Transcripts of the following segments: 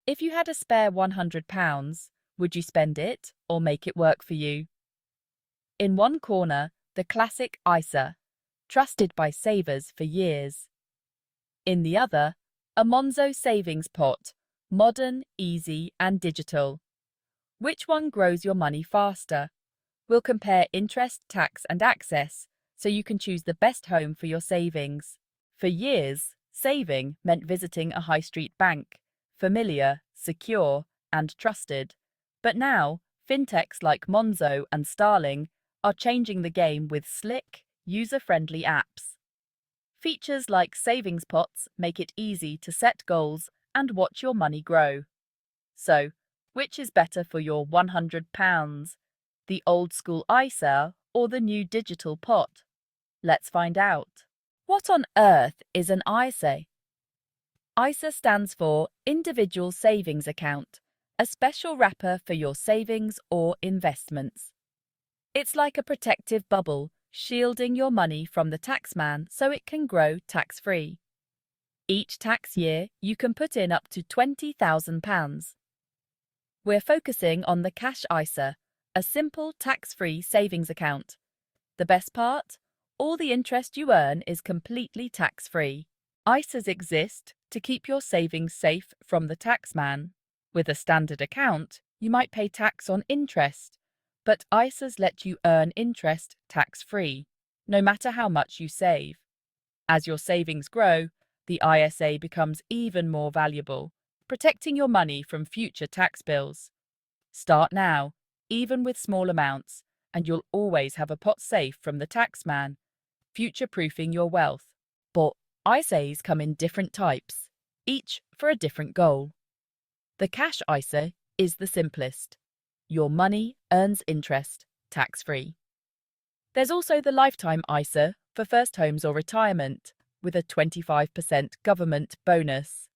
If you had a spare £100, would you spend it or make it work for you? In one corner, the classic ISA, trusted by savers for years. In the other, a Monzo savings pot, modern, easy, and digital. Which one grows your money faster? We'll compare interest, tax, and access so you can choose the best home for your savings. For years, saving meant visiting a high street bank, familiar, secure, and trusted. But now, fintechs like Monzo and Starling are changing the game with slick, user-friendly apps. Features like savings pots make it easy to set goals and watch your money grow. So, which is better for your £100? The old-school ISA or the new digital pot? Let's find out. What on earth is an ISA? ISA stands for Individual Savings Account, a special wrapper for your savings or investments. It's like a protective bubble, shielding your money from the taxman so it can grow tax-free. Each tax year, you can put in up to £20,000. We're focusing on the Cash ISA, a simple tax-free savings account. The best part? All the interest you earn is completely tax-free. ISAs exist to keep your savings safe from the taxman. With a standard account, you might pay tax on interest, but ISAs let you earn interest tax-free, no matter how much you save. As your savings grow, the ISA becomes even more valuable, protecting your money from future tax bills. Start now, even with small amounts, and you'll always have a pot safe from the taxman, future-proofing your wealth. But ISAs come in different types, each for a different goal. The Cash ISA is the simplest. Your money earns interest, tax-free. There's also the Lifetime ISA for first homes or retirement, with a 25% government bonus.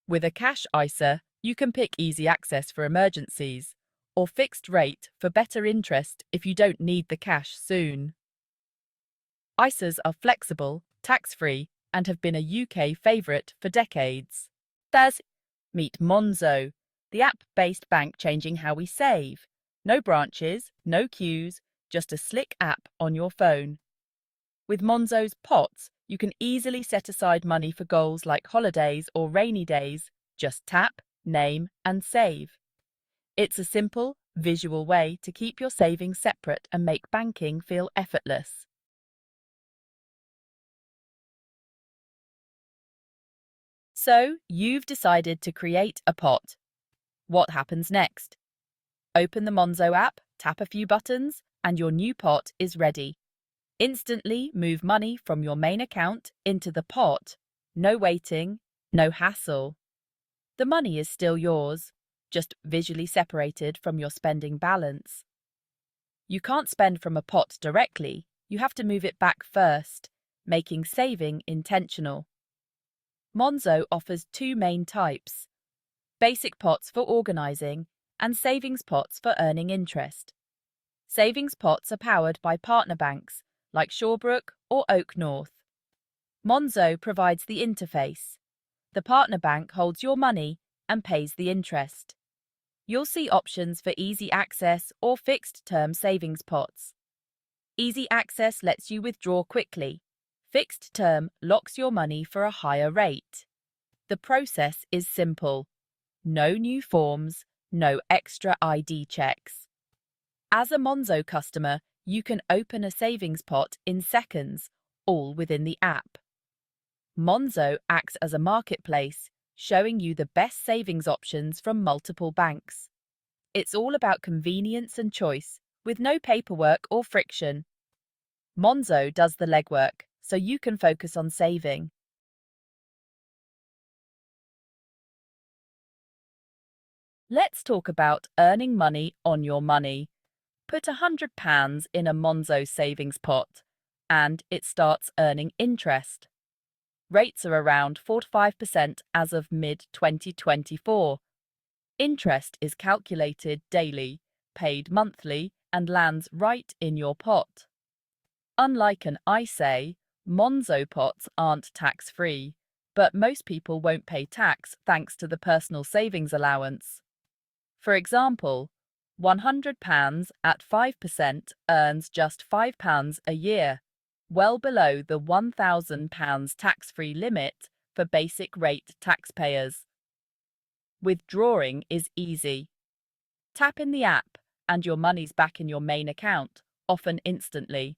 With a Cash ISA, you can pick easy access for emergencies, or fixed rate for better interest if you don't need the cash soon. ISAs are flexible, tax-free, and have been a UK favourite for decades. Meet Monzo, the app-based bank changing how we save. No branches, no queues, just a slick app on your phone. With Monzo's pots, you can easily set aside money for goals like holidays or rainy days. Just tap, name, and save. It's a simple, visual way to keep your savings separate and make banking feel effortless. So, you've decided to create a pot. What happens next? Open the Monzo app, tap a few buttons, and your new pot is ready. Instantly move money from your main account into the pot. No waiting, no hassle. The money is still yours, just visually separated from your spending balance. You can't spend from a pot directly, you have to move it back first, making saving intentional. Monzo offers two main types: basic pots for organising and savings pots for earning interest. Savings pots are powered by partner banks like Shawbrook or Oak North. Monzo provides the interface. The partner bank holds your money and pays the interest. You'll see options for easy access or fixed-term savings pots. Easy access lets you withdraw quickly. Fixed term locks your money for a higher rate. The process is simple. No new forms, no extra ID checks. As a Monzo customer, you can open a savings pot in seconds, all within the app. Monzo acts as a marketplace, showing you the best savings options from multiple banks. It's all about convenience and choice, with no paperwork or friction. Monzo does the legwork, so you can focus on saving. Let's talk about earning money on your money. Put £100 in a Monzo savings pot, and it starts earning interest. Rates are around 4 to 5% as of mid-2024. Interest is calculated daily, paid monthly, and lands right in your pot. Unlike an ISA, Monzo pots aren't tax-free, but most people won't pay tax thanks to the personal savings allowance. For example, £100 at 5% earns just £5 a year, well below the £1,000 tax-free limit for basic rate taxpayers. Withdrawing is easy. Tap in the app and your money's back in your main account, often instantly.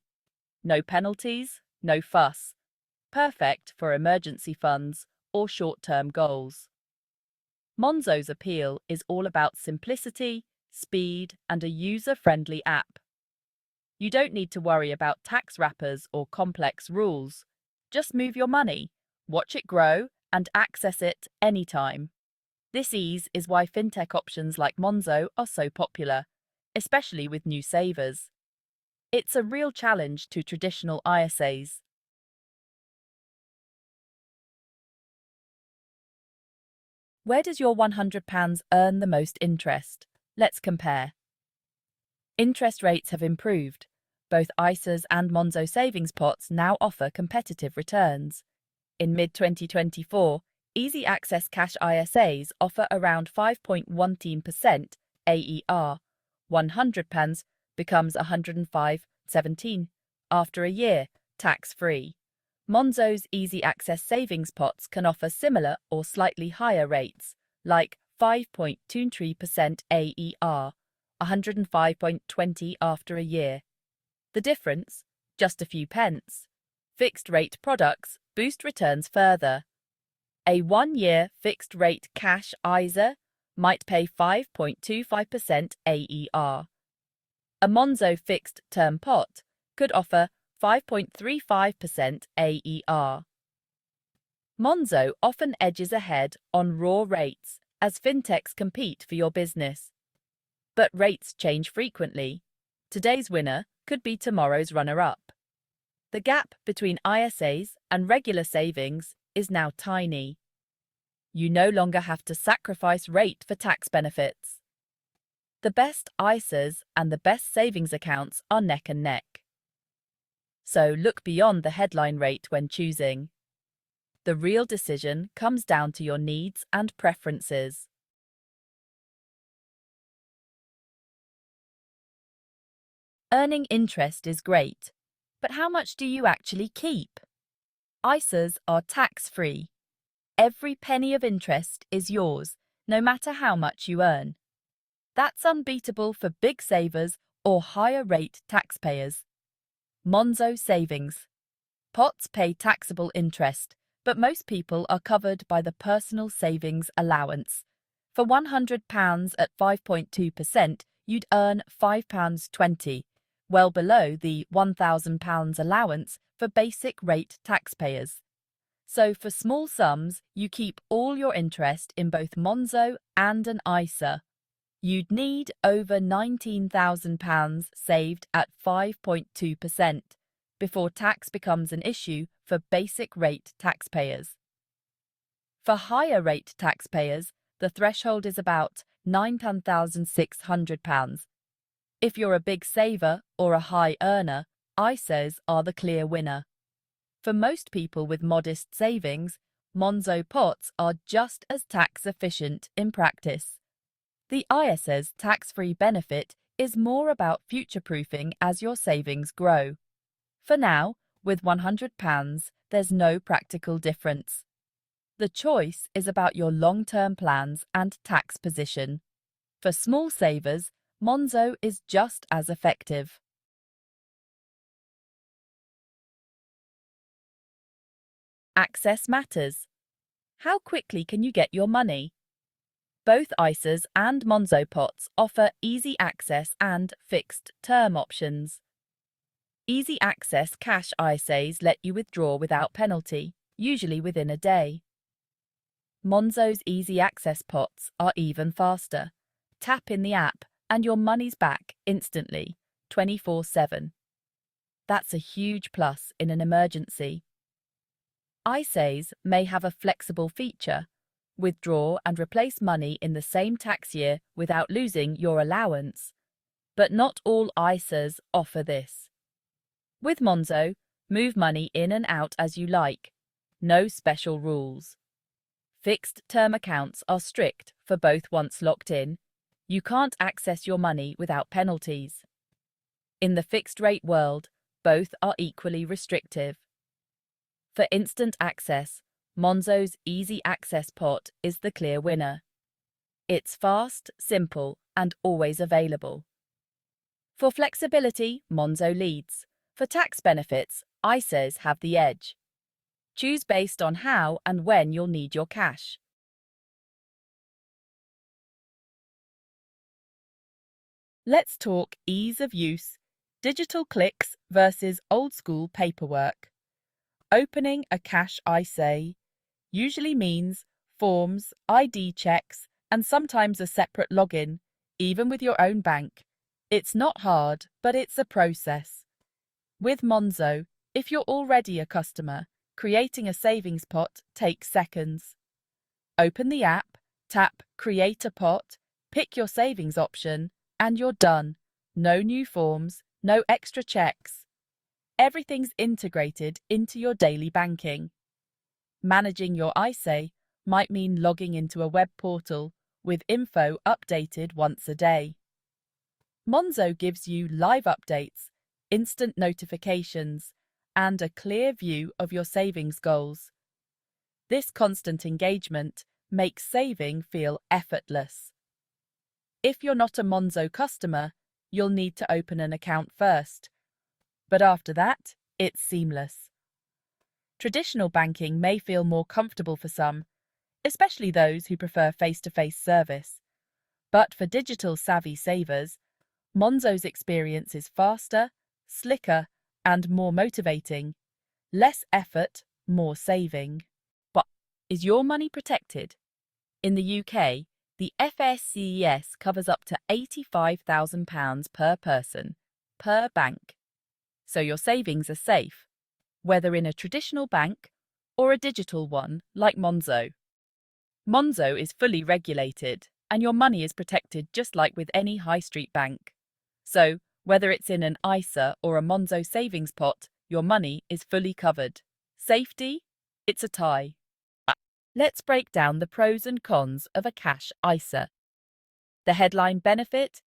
No penalties, no fuss. Perfect for emergency funds or short-term goals. Monzo's appeal is all about simplicity, speed, and a user-friendly app. You don't need to worry about tax wrappers or complex rules. Just move your money, watch it grow, and access it anytime. This ease is why fintech options like Monzo are so popular, especially with new savers. It's a real challenge to traditional ISAs. Where does your £100 earn the most interest? Let's compare. Interest rates have improved. Both ISAs and Monzo savings pots now offer competitive returns. In mid-2024, Easy Access Cash ISAs offer around 5.17% AER. £100 becomes £105.17 after a year, tax-free. Monzo's Easy Access savings pots can offer similar or slightly higher rates, like 5.23% AER, £105.20 after a year. The difference? Just a few pence. Fixed-rate products boost returns further. A one-year fixed-rate cash ISA might pay 5.25% AER. A Monzo fixed-term pot could offer 5.35% AER. Monzo often edges ahead on raw rates as fintechs compete for your business. But rates change frequently. Today's winner could be tomorrow's runner-up. The gap between ISAs and regular savings is now tiny. You no longer have to sacrifice rate for tax benefits. The best ISAs and the best savings accounts are neck and neck. So look beyond the headline rate when choosing. The real decision comes down to your needs and preferences. Earning interest is great, but how much do you actually keep? ISAs are tax-free. Every penny of interest is yours, no matter how much you earn. That's unbeatable for big savers or higher-rate taxpayers. Monzo Savings. Pots pay taxable interest, but most people are covered by the Personal Savings Allowance. For £100 at 5.2%, you'd earn £5.20, well below the £1,000 allowance for basic rate taxpayers. So for small sums, you keep all your interest in both Monzo and an ISA. You'd need over £19,000 saved at 5.2% before tax becomes an issue for basic rate taxpayers. For higher rate taxpayers, the threshold is about £9,600. If you're a big saver or a high earner, ISAs are the clear winner. For most people with modest savings, Monzo pots are just as tax efficient in practice. The ISA's tax-free benefit is more about future-proofing as your savings grow. For now, with £100, there's no practical difference. The choice is about your long-term plans and tax position. For small savers, Monzo is just as effective. Access matters. How quickly can you get your money? Both ISAs and Monzo pots offer easy access and fixed-term options. Easy access cash ISAs let you withdraw without penalty, usually within a day. Monzo's easy access pots are even faster. Tap in the app and your money's back instantly, 24/7. That's a huge plus in an emergency. ISAs may have a flexible feature. Withdraw and replace money in the same tax year without losing your allowance. But not all ISAs offer this. With Monzo, move money in and out as you like. No special rules. Fixed-term accounts are strict for both. Once locked in, you can't access your money without penalties. In the fixed-rate world, both are equally restrictive. For instant access, Monzo's Easy Access Pot is the clear winner. It's fast, simple, and always available. For flexibility, Monzo leads. For tax benefits, ISAs have the edge. Choose based on how and when you'll need your cash. Let's talk ease of use, digital clicks versus old-school paperwork. Opening a cash ISA usually means forms, ID checks, and sometimes a separate login, even with your own bank. It's not hard, but it's a process. With Monzo, if you're already a customer, creating a savings pot takes seconds. Open the app, tap Create a Pot, pick your savings option, and you're done. No new forms, no extra checks. Everything's integrated into your daily banking. Managing your ISA might mean logging into a web portal with info updated once a day. Monzo gives you live updates, instant notifications, and a clear view of your savings goals. This constant engagement makes saving feel effortless. If you're not a Monzo customer, you'll need to open an account first. But after that, it's seamless. Traditional banking may feel more comfortable for some, especially those who prefer face-to-face service. But for digital-savvy savers, Monzo's experience is faster, slicker, and more motivating. Less effort, more saving. But is your money protected? In the UK, the FSCS covers up to £85,000 per person, per bank. So your savings are safe, whether in a traditional bank or a digital one like Monzo. Monzo is fully regulated, and your money is protected just like with any high street bank. So, whether it's in an ISA or a Monzo savings pot, your money is fully covered. Safety? It's a tie. Let's break down the pros and cons of a cash ISA. The headline benefit?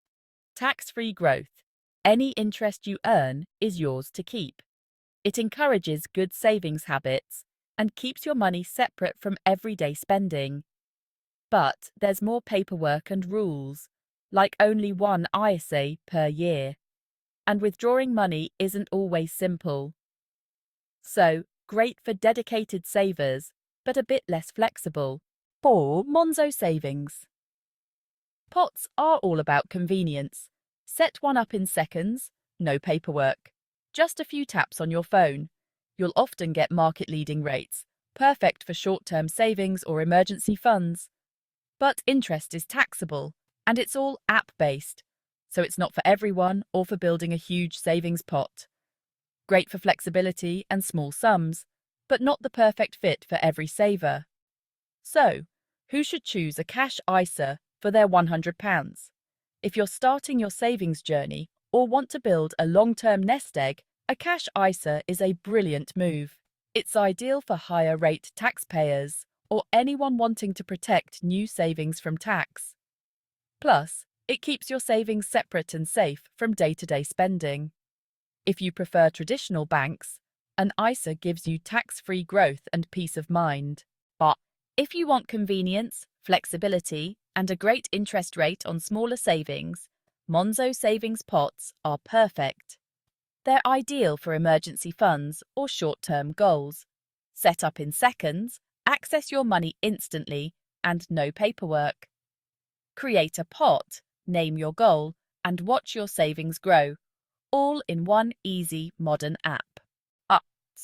Tax-free growth. Any interest you earn is yours to keep. It encourages good savings habits and keeps your money separate from everyday spending. But there's more paperwork and rules, like only one ISA per year. And withdrawing money isn't always simple. So, great for dedicated savers, but a bit less flexible. 4. Monzo savings. Pots are all about convenience. Set one up in seconds, no paperwork. Just a few taps on your phone. You'll often get market-leading rates, perfect for short-term savings or emergency funds. But interest is taxable, and it's all app-based, so it's not for everyone or for building a huge savings pot. Great for flexibility and small sums, but not the perfect fit for every saver. So, who should choose a cash ISA for their £100? If you're starting your savings journey or want to build a long-term nest egg, a cash ISA is a brilliant move. It's ideal for higher-rate taxpayers or anyone wanting to protect new savings from tax. Plus, it keeps your savings separate and safe from day-to-day spending. If you prefer traditional banks, an ISA gives you tax-free growth and peace of mind. But if you want convenience, flexibility, and a great interest rate on smaller savings, Monzo savings pots are perfect. They're ideal for emergency funds or short-term goals. Set up in seconds, access your money instantly, and no paperwork. Create a pot, name your goal, and watch your savings grow, all in one easy, modern app.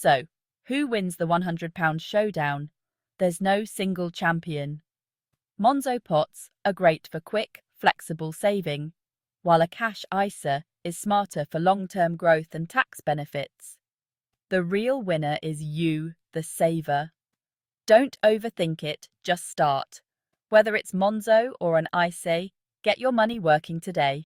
So, who wins the £100 showdown? There's no single champion. Monzo pots are great for quick, flexible saving, while a cash ISA is smarter for long-term growth and tax benefits. The real winner is you, the saver. Don't overthink it, just start. Whether it's Monzo or an ISA, get your money working today.